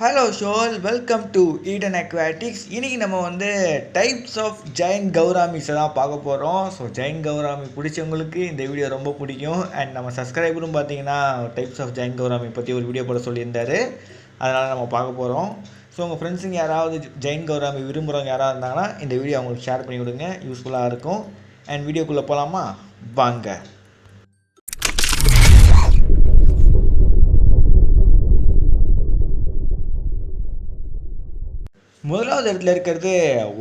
Hello ஷோல், welcome to Eden Aquatics. இன்றைக்கி நம்ம டைப்ஸ் ஆஃப் ஜெயின் கௌராமிஸை தான் பார்க்க போகிறோம். ஸோ ஜெயின் கௌராமி பிடிச்சவங்களுக்கு இந்த வீடியோ ரொம்ப பிடிக்கும். அண்ட் நம்ம சப்ஸ்கிரைபரும் பார்த்தீங்கன்னா டைப்ஸ் ஆஃப் ஜெயின் கௌராமி பற்றி ஒரு வீடியோ போட சொல்லியிருந்தார். அதனால் நம்ம பார்க்க போகிறோம். ஸோ உங்கள் ஃப்ரெண்ட்ஸுங்க யாராவது ஜெயின் கௌராமி விரும்புகிறவங்க யாராவது இருந்தாங்கன்னா இந்த வீடியோ அவங்களுக்கு ஷேர் பண்ணி விடுங்க, யூஸ்ஃபுல்லாக இருக்கும். அண்ட் வீடியோக்குள்ளே போகலாமா? வாங்க. முதலாவது இடத்துல இருக்கிறது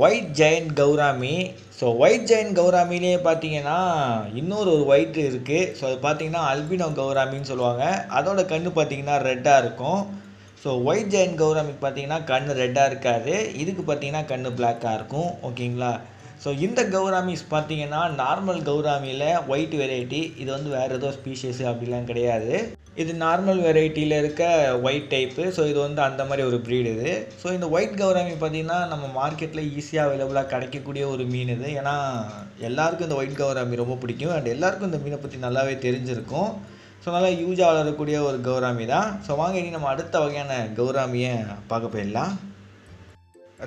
ஒயிட் ஜெயின் கௌராமி. ஸோ ஒயிட் ஜெயின் கௌராமிலே பார்த்தீங்கன்னா இன்னொரு ஒயிட் இருக்குது. ஸோ அது பார்த்தீங்கன்னா அல்பினோ கௌராமின்னு சொல்லுவாங்க. அதோட கண் பார்த்தீங்கன்னா ரெட்டாக இருக்கும். ஸோ ஒயிட் ஜெயின் கௌராமிக்கு பார்த்தீங்கன்னா கண் ரெட்டாக இருக்காது. இதுக்கு பார்த்தீங்கன்னா கண் பிளாக்காக இருக்கும். ஓகேங்களா? ஸோ இந்த கௌராமிஸ் பார்த்தீங்கன்னா நார்மல் கௌராமியில் ஒயிட் வெரைட்டி. இது வேறு ஏதோ ஸ்பீஷியஸு அப்படிலாம் கிடையாது. இது நார்மல் வெரைட்டியில் இருக்க ஒயிட் டைப்பு. ஸோ இது அந்த மாதிரி ஒரு ப்ரீடு இது. ஸோ இந்த ஒயிட் கௌராமி பார்த்திங்கன்னா நம்ம மார்க்கெட்டில் ஈஸியாக அவைலபிளாக கிடைக்கக்கூடிய ஒரு மீன் இது. ஏன்னா எல்லாருக்கும் இந்த ஒயிட் கௌராமி ரொம்ப பிடிக்கும். அண்ட் எல்லாருக்கும் இந்த மீனை பற்றி நல்லாவே தெரிஞ்சிருக்கும். ஸோ நல்லா யூஸாக வளரக்கூடிய ஒரு கௌராமி தான். ஸோ வாங்க இனி நம்ம அடுத்த வகையான கௌராமியை பார்க்க போயிடலாம்.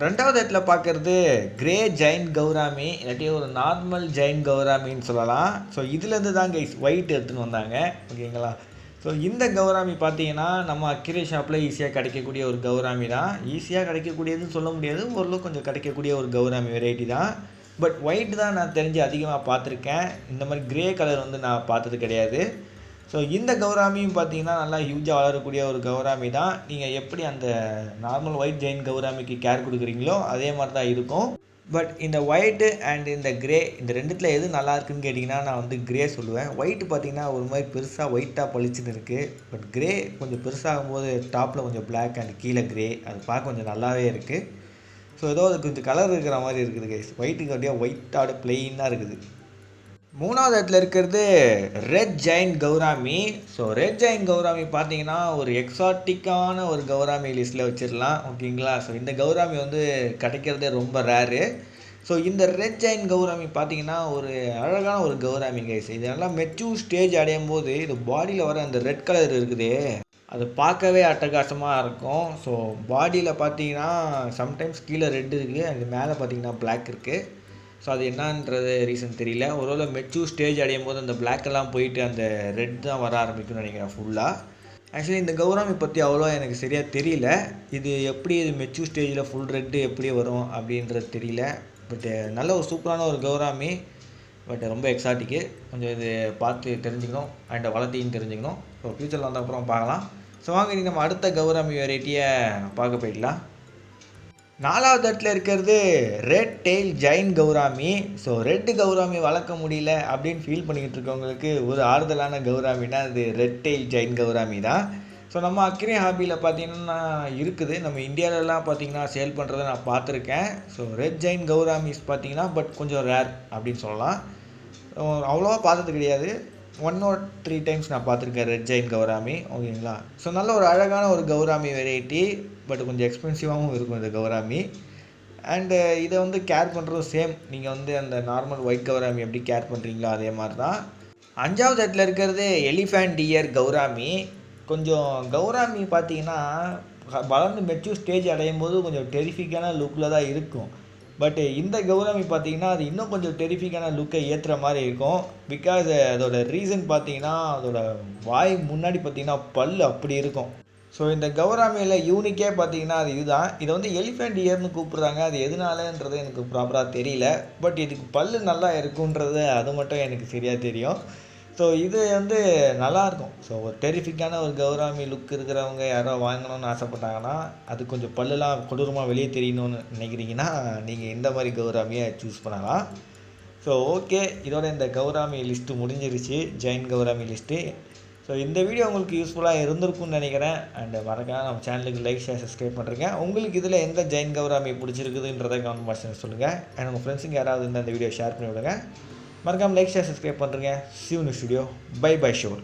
ரெண்டாவது இடத்துல பார்க்குறது கிரே ஜெயின் கௌராமி, இல்லாட்டி ஒரு நார்மல் ஜெயின் கௌராமின்னு சொல்லலாம். ஸோ இதுலேருந்து தான் ஒயிட் எடுத்துன்னு வந்தாங்க. ஓகேங்களா? ஸோ இந்த கௌராமி பார்த்தீங்கன்னா நம்ம அக்கிரே ஷாப்பில் ஈஸியாக கிடைக்கக்கூடிய ஒரு கௌராமி தான். ஈஸியாக கிடைக்கக்கூடியதுன்னு சொல்ல முடியாது, ஓரளவு கொஞ்சம் கிடைக்கக்கூடிய ஒரு கௌராமி வெரைட்டி தான். பட் ஒயிட் தான் நான் தெரிஞ்சு அதிகமாக பார்த்துருக்கேன். இந்த மாதிரி கிரே கலர் நான் பார்த்தது கிடையாது. ஸோ இந்த கௌராமியும் பார்த்தீங்கன்னா நல்லா ஹியூஜாக வளரக்கூடிய ஒரு கௌராமி தான். நீங்கள் எப்படி அந்த நார்மல் ஒயிட் ஜெயின் கௌராமிக்கு கேர் கொடுக்குறீங்களோ அதே மாதிரி தான் இருக்கும். பட் இந்த ஒயிட்டு அண்ட் இந்த கிரே, இந்த ரெண்டுத்தில் எது நல்லா இருக்குன்னு கேட்டிங்கன்னா நான் கிரே சொல்லுவேன். ஒயிட்டு பார்த்திங்கன்னா ஒரு மாதிரி பெருசாக ஒயிட்டாக பளிச்சுன்னு இருக்குது. பட் கிரே கொஞ்சம் பெருசாகும்போது டாப்பில் கொஞ்சம் பிளாக் அண்ட் கீழே கிரே, அது பார்க்க கொஞ்சம் நல்லாவே இருக்குது. ஸோ ஏதோ அது கொஞ்சம் கலர் இருக்கிற மாதிரி இருக்குது கைஸ். ஒயிட்டுக்கு அப்படியே ஒயிட்டாக பிளெயினாக இருக்குது. மூணாவது இடத்துல இருக்கிறது red Jain gourami. So red Jain gourami பார்த்தீங்கன்னா ஒரு எக்ஸாட்டிக்கான ஒரு கௌராமி லிஸ்ட்டில் வச்சிடலாம். ஓகேங்களா? ஸோ இந்த கௌராமி கிடைக்கிறதே ரொம்ப ரேரு. ஸோ இந்த ரெட் ஜெயின் கௌராமி பார்த்தீங்கன்னா ஒரு அழகான ஒரு கௌராமி கைஸ். இது நல்லா மெச்சூர் ஸ்டேஜ் அடையும் போது இது பாடியில் வர அந்த ரெட் கலர் இருக்குது, அது பார்க்கவே அட்டகாசமாக இருக்கும். ஸோ பாடியில் பார்த்தீங்கன்னா சம்டைம்ஸ் கீழே ரெட் இருக்குது, அது மேலே பார்த்தீங்கன்னா பிளாக் இருக்குது. ஸோ அது என்னன்றது ரீசன் தெரியல. ஒருவேளை மெச்சூர் ஸ்டேஜ் அடையும் போது அந்த பிளாக்கெல்லாம் போயிட்டு அந்த ரெட் தான் வர ஆரம்பிக்கும்னு நினைக்கிறேன் ஃபுல்லாக. ஆக்சுவலி இந்த கௌராமி பற்றி அவ்வளோ எனக்கு சரியாக தெரியல. இது எப்படி இது மெச்சூர் ஸ்டேஜில் ஃபுல் ரெட்டு எப்படி வரும் அப்படின்றது தெரியல. பட்டு நல்ல ஒரு சூப்பரான ஒரு கௌராமி. பட் ரொம்ப எக்ஸாட்டிக்கு. கொஞ்சம் இது பார்த்து தெரிஞ்சுக்கணும் அண்ட் வளர்த்தின்னு தெரிஞ்சுக்கணும். ஸோ ஃப்யூச்சரில் வந்த அப்புறம் பார்க்கலாம். ஸோ வாங்க இனி நம்ம அடுத்த கௌராமி வெரைட்டியை பார்க்க போயிடலாம். நாலாவது இடத்துல இருக்கிறது red tail Jain gourami. So red gourami வளர்க்க முடியல அப்படின்னு ஃபீல் பண்ணிக்கிட்டு இருக்கவங்களுக்கு ஒரு ஆறுதலான கௌராமினா அது ரெட் டெயில் ஜெயின் கௌராமி தான். ஸோ நம்ம அக்ரே ஹாபியில் பார்த்தீங்கன்னா இருக்குது. நம்ம இந்தியாவிலலாம் பார்த்தீங்கன்னா சேல் பண்ணுறதை நான் பார்த்துருக்கேன். ஸோ ரெட் ஜெயின் கௌராமிஸ் பார்த்தீங்கன்னா பட் கொஞ்சம் ரேர் அப்படின்னு சொல்லலாம். அவ்வளோவா பார்த்தது கிடையாது. 1 or 3 டைம்ஸ் நான் பார்த்துருக்கேன் ரெட் ஜெயின் கௌராமி. ஓகேங்களா? ஸோ நல்ல ஒரு அழகான ஒரு கௌராமி வெரைட்டி. பட் கொஞ்சம் எக்ஸ்பென்சிவாகவும் இருக்கும் இந்த கௌராமி. அண்டு இதை கேர் பண்ணுறதும் சேம். நீங்கள் அந்த நார்மல் ஒயிட் கௌராமி எப்படி கேர் பண்ணுறீங்களோ அதே மாதிரி தான். அஞ்சாவது இடத்துல இருக்கிறது எலிஃபண்ட் இயர் கௌராமி. கொஞ்சம் கௌராமி பார்த்தீங்கன்னா வளர்ந்து மெச்சூர் ஸ்டேஜ் அடையும் போது கொஞ்சம் டெரிஃபிக்கான லுக்கில் தான் இருக்கும். பட் இந்த கௌராமி பார்த்தீங்கன்னா அது இன்னும் கொஞ்சம் டெரிஃபிக்கான லுக்கை ஏற்றுற மாதிரி இருக்கும். பிகாஸ் அதோட ரீசன் பார்த்தீங்கன்னா அதோட வாய் முன்னாடி பார்த்தீங்கன்னா பல் அப்படி இருக்கும். ஸோ இந்த கௌராமியில் யூனிக்கே பார்த்தீங்கன்னா அது இதுதான். இதை எலிஃபண்ட் இயர்னு கூப்பிட்றாங்க. அது எதனாலன்றது எனக்கு ப்ராப்பராக தெரியல. பட் இதுக்கு பல் நல்லா இருக்குன்றது அது மட்டும் எனக்கு சரியாக தெரியும். ஸோ இது நல்லாயிருக்கும். ஸோ ஒரு டெரிஃபிக்கான ஒரு கௌராமி லுக் இருக்கிறவங்க யாரோ வாங்கணும்னு ஆசைப்பட்டாங்கன்னா, அது கொஞ்சம் பல்லுலாம் கொடூரமாக வெளியே தெரியணும்னு நினைக்கிறீங்கன்னா நீங்கள் இந்த மாதிரி கௌராமியை சூஸ் பண்ணலாம். ஸோ ஓகே, இதோட இந்த கௌராமி லிஸ்ட்டு முடிஞ்சிருச்சு, ஜெயின் கௌராமி லிஸ்ட்டு. ஸோ இந்த வீடியோ உங்களுக்கு யூஸ்ஃபுல்லாக இருந்திருக்கும்னு நினைக்கிறேன். அண்டு மறக்காம நம்ம சேனலுக்கு லைக், ஷேர், சப்ஸ்கிரைப் பண்ணுறேங்க. உங்களுக்கு இதில் எந்த ஜெயின் கௌராமி பிடிச்சிருக்குதுன்றதை கமெண்ட் பாக்ஸில் சொல்லுங்கள். அண்ட் உங்கள் ஃப்ரெண்ட்ஸுங்க யாராவது இந்த வீடியோ ஷேர் பண்ணி விடுங்க. மறக்காமல் லைக், ஷேர், சப்ஸ்கிரைப் பண்ணுறேங்க. See you in the studio. Bye bye, sure.